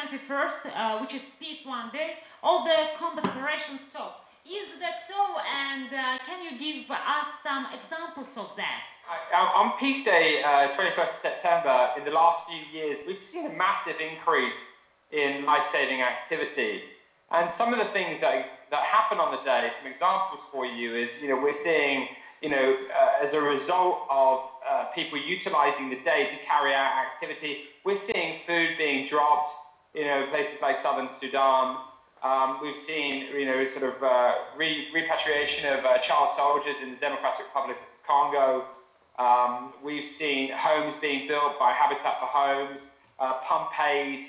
21st, which is Peace One Day, all the combat operations stop. Is that so? And can you give us some examples of that? On Peace Day, 21st of September, in the last few years, we've seen a massive increase in life-saving activity. And some of the things that happen on the day, some examples for you is, we're seeing, as a result of people utilizing the day to carry out activity, we're seeing food being dropped, places like southern Sudan. We've seen, repatriation of child soldiers in the Democratic Republic of Congo. We've seen homes being built by Habitat for Homes, pump aid,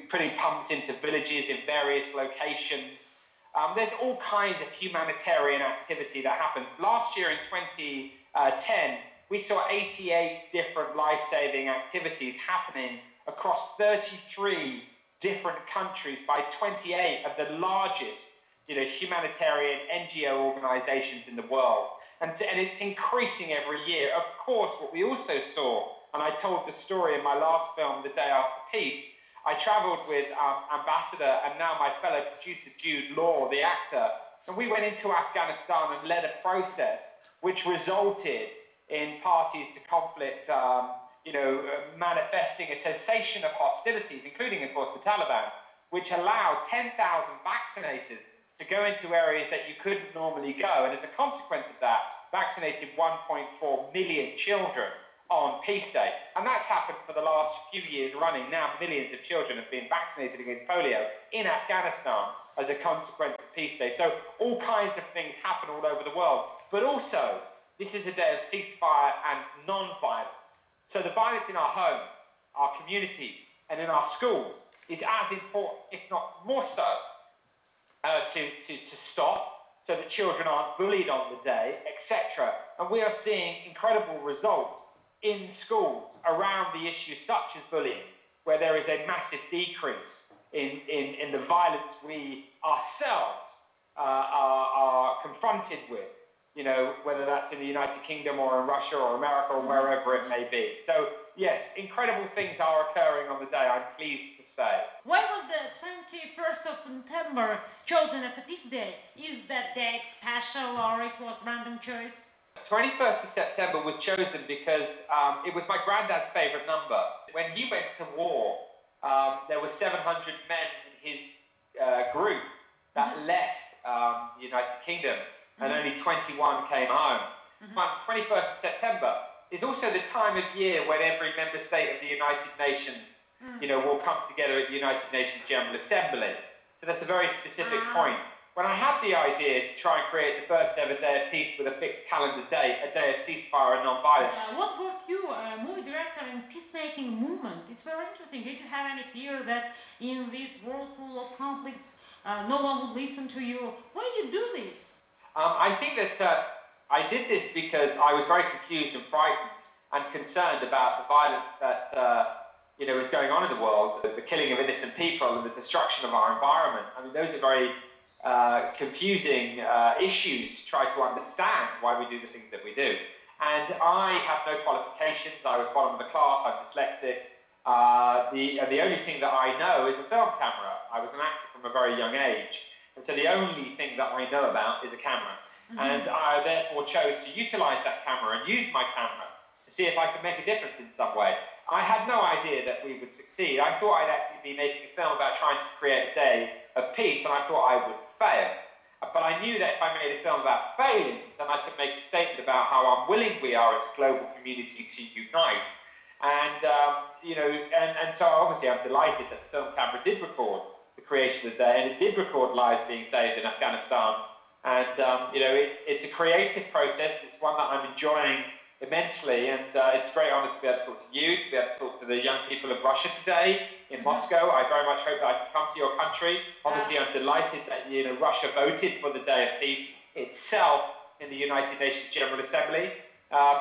putting pumps into villages in various locations. There's all kinds of humanitarian activity that happens. Last year in 2010, we saw 88 different life-saving activities happening across 33 different countries by 28 of the largest, humanitarian NGO organizations in the world. And it's increasing every year. Of course, what we also saw, and I told the story in my last film, The Day After Peace, I traveled with Ambassador and now my fellow producer, Jude Law, the actor, and we went into Afghanistan and led a process which resulted in parties to conflict, manifesting a cessation of hostilities, including, of course, the Taliban, which allowed 10,000 vaccinators to go into areas that you couldn't normally go. And as a consequence of that, vaccinated 1.4 million children on Peace Day. And that's happened for the last few years running. Now millions of children have been vaccinated against polio in Afghanistan as a consequence of Peace Day. So all kinds of things happen all over the world. But also, this is a day of ceasefire and non-violence. So the violence in our homes, our communities, and in our schools is as important, if not more so, to stop, so that children aren't bullied on the day, etc. And we are seeing incredible results in schools around the issues such as bullying, where there is a massive decrease in the violence we ourselves are confronted with, whether that's in the United Kingdom or in Russia or America or wherever it may be. So yes, incredible things are occurring on the day, I'm pleased to say. Why was the 21st of September chosen as a peace day? Is that date special or it was random choice? 21st of September was chosen because it was my granddad's favourite number. When he went to war, there were 700 men in his group that left the United Kingdom, and only 21 came home. 21st of September is also the time of year when every member state of the United Nations, will come together at the United Nations General Assembly. So that's a very specific point. When I had the idea to try and create the first ever day of peace with a fixed calendar date, a day of ceasefire and non-violence. What brought you, a movie director in peacemaking movement? It's very interesting. Did you have any fear that in this world full of conflicts, no one would listen to you? Why do you do this? I think that I did this because I was very confused and frightened and concerned about the violence that is going on in the world, the killing of innocent people and the destruction of our environment. I mean, those are very confusing issues to try to understand why we do the things that we do. And I have no qualifications. I was bottom of the class. I'm dyslexic. The only thing that I know is a film camera. I was an actor from a very young age. And so the only thing that I know about is a camera. And I therefore chose to utilize that camera and use my camera to see if I could make a difference in some way. I had no idea that we would succeed. I thought I'd actually be making a film about trying to create a day of peace, and I thought I would fail. But I knew that if I made a film about failing, then I could make a statement about how unwilling we are as a global community to unite. And, and so obviously I'm delighted that the film camera did record the creation of the day, and it did record lives being saved in Afghanistan. And, it's a creative process. It's one that I'm enjoying immensely, and it's a great honour to be able to talk to you, to be able to talk to the young people of Russia today in Moscow. I very much hope that I can come to your country. Obviously, I'm delighted that Russia voted for the Day of Peace itself in the United Nations General Assembly.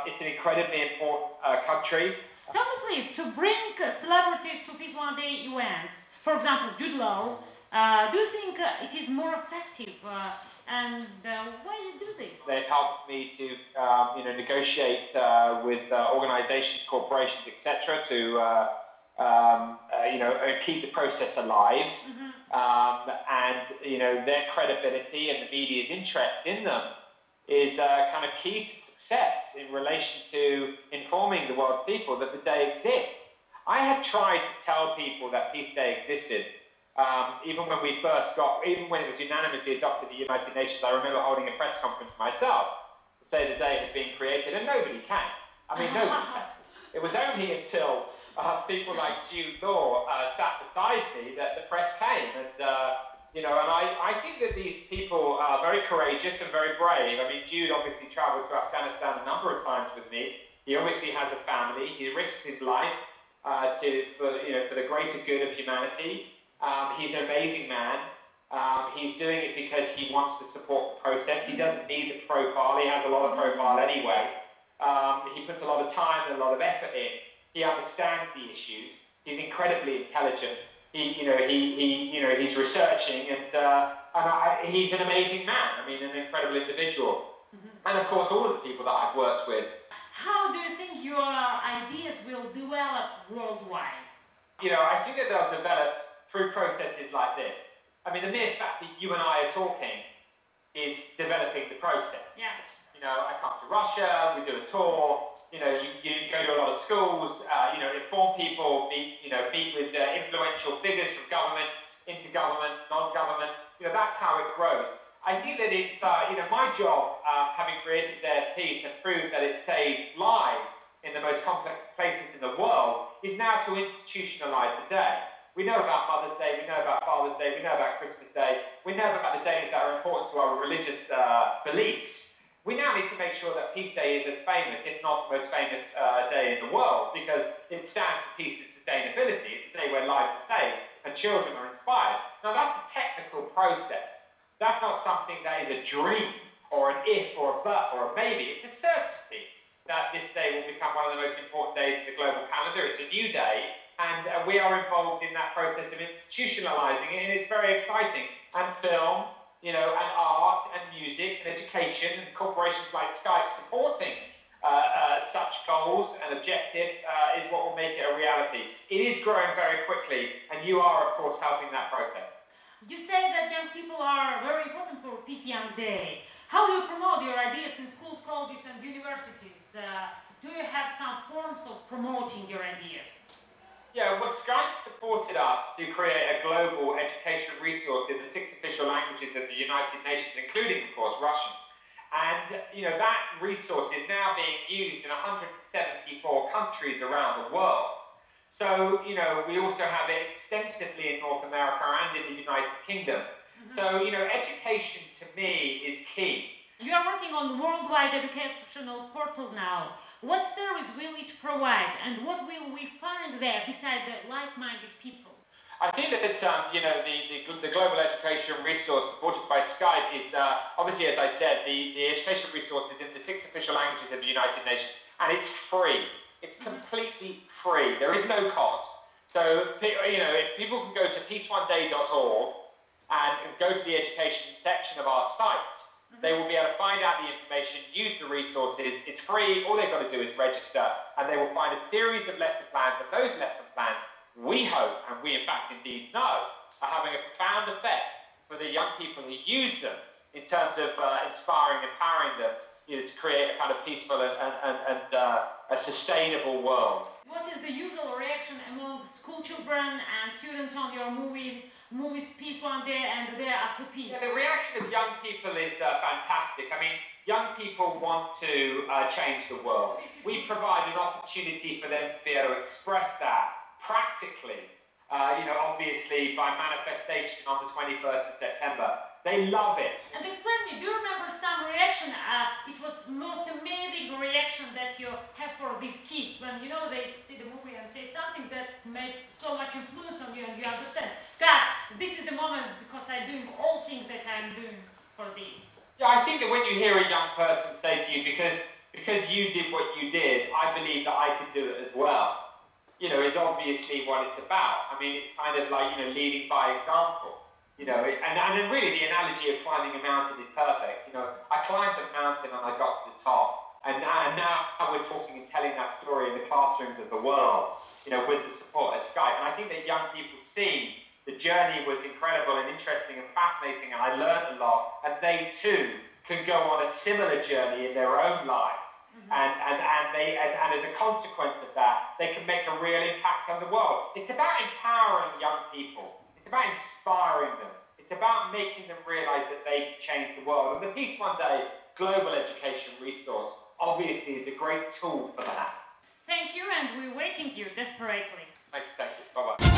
It's an incredibly important country. Tell me, please, to bring celebrities to Peace One Day events, for example, Jude Law, do you think it is more effective? And why do you do this? They've helped me to, negotiate with organisations, corporations, etc., to keep the process alive, and their credibility and the media's interest in them is kind of key to success in relation to informing the world's people that the day exists. I had tried to tell people that Peace Day existed, even when it was unanimously adopted at the United Nations. I remember holding a press conference myself to say the day had been created, and nobody came. I mean, nobody came. It was only until people like Jude Law sat beside me that the press came, and I think that these people are very courageous and very brave. I mean, Jude obviously travelled to Afghanistan a number of times with me. He obviously has a family. He risked his life for the greater good of humanity. He's an amazing man. He's doing it because he wants to support the process. He doesn't need the profile. He has a lot of profile anyway. He puts a lot of time and a lot of effort in. He understands the issues. He's incredibly intelligent. He's researching, and he's an amazing man. I mean, an incredible individual. And of course, all of the people that I've worked with. How do you think your ideas will develop worldwide? I think that they'll develop through processes like this. I mean, the mere fact that you and I are talking is developing the process. Yeah. I come to Russia, we do a tour, you go to a lot of schools, inform people, meet with influential figures from government, intergovernment, non-government. That's how it grows. I think that it's, my job, having created their piece and proved that it saves lives in the most complex places in the world, is now to institutionalize the day. We know about Mother's Day, we know about Father's Day, we know about Christmas Day, we know about the days that are important to our religious beliefs. We now need to make sure that Peace Day is as famous, if not the most famous day in the world, because it stands for peace and sustainability. It's a day where lives are saved and children are inspired. Now, that's a technical process. That's not something that is a dream or an if or a but or a maybe. It's a certainty that this day will become one of the most important days in the global calendar. It's a new day, and we are involved in that process of institutionalizing it, and it's very exciting. And film, and art and music and education and corporations like Skype supporting such goals and objectives is what will make it a reality. It is growing very quickly, and you are, of course, helping that process. You say that young people are very important for Peace Young Day. How do you promote your ideas in schools, colleges, and universities? Do you have some forms of promoting your ideas? Yeah, well, Skype supported us to create a global education resource in the 6 official languages of the United Nations, including, of course, Russian. And, that resource is now being used in 174 countries around the world. So, we also have it extensively in North America and in the United Kingdom. So, education to me is key. You are working on the worldwide educational portal now. What service will it provide, and what will we find there beside the like-minded people? I think that the global education resource supported by Skype is obviously, as I said, the education resource is in the 6 official languages of the United Nations, and it's free. It's completely free. There is no cost. So if people can go to peaceoneday.org and go to the education section of our site, they will be able to find out the information, use the resources. It's free. All they've got to do is register, and they will find a series of lesson plans. And those lesson plans, we hope, and we in fact indeed know, are having a profound effect for the young people who use them in terms of inspiring, empowering them, to create a kind of peaceful and a sustainable world. What is the usual reaction among school children and students on your movies Peace One Day and the Day After Peace? Yeah, the reaction of young people is fantastic. I mean, young people want to change the world. We provide an opportunity for them to be able to express that practically, obviously by manifestation on the 21st of September. They love it. And explain me, do you remember some reaction? It was most amazing reaction that you have for these kids when, they see the movie and say something that made so much influence on you and you understand. God, this is the moment because I'm doing all things that I'm doing for this. Yeah, I think that when you hear a young person say to you, because you did what you did, I believe that I could do it as well, is obviously what it's about. I mean, it's kind of like, leading by example. And really the analogy of climbing a mountain is perfect. I climbed the mountain and I got to the top, And now we're talking and telling that story in the classrooms of the world, with the support of Skype. And I think that young people see the journey was incredible and interesting and fascinating, and I learned a lot, and they too can go on a similar journey in their own lives. And as a consequence of that, they can make a real impact on the world. It's about empowering young people. It's about inspiring them. It's about making them realize that they can change the world. And the Peace One Day global education resource obviously is a great tool for that. Thank you, and we're waiting for you desperately. Thank you. Bye-bye.